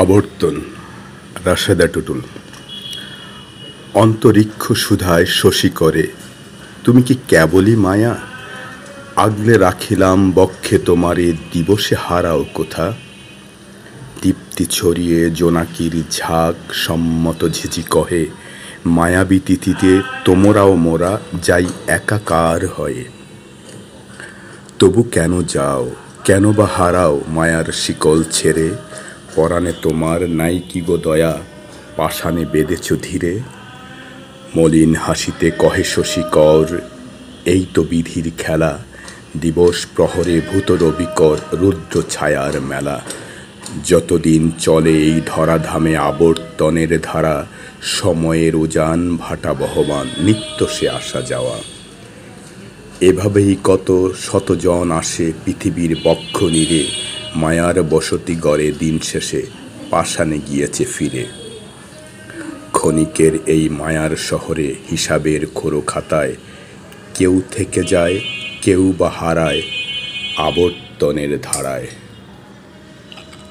আবর্তন, রাশেদা টুটুল। অন্তরিক্ষ সুধায় শশী করে, তুমি কি কেবলই মায়া? আগলে রাখিলাম বক্ষে তোমারে, দিবসে হারাও কোথা? দীপ্তি ছড়িয়ে জোনাকির ঝাঁক সম্মত ঝিঝি কহে, মায়াবী তিথিতে তোমরাও মোরা যাই একাকার হয়ে। তবু কেন যাও, কেন বা হারাও মায়ার শিকল ছেড়ে? পরাণে তোমার নাই কি গো দয়া, পাষাণে বেঁধেছ ধীরে? মলিন হাসিতে কহে শশী কর, এই তো বিধির খেলা, দিবস প্রহরে ভূত রবিকর রুদ্র ছায়ার মেলা। যতদিন চলে এই ধরাধামে আবর্তনের ধারা, সময়ের উজান ভাটা বহমান নিত্য সে আসা যাওয়া। এভাবেই কত শতজন আসে পৃথিবীর বক্ষ নীড়ে, মায়ার বসতি গড়ে দিন শেষে পাষাণে গিয়েছে ফিরে। ক্ষণিকের এই মায়ার শহরে হিসাবের খোরো খাতায়, কেউ থেকে যায় কেউ বা হারায় আবর্তনের ধারায়।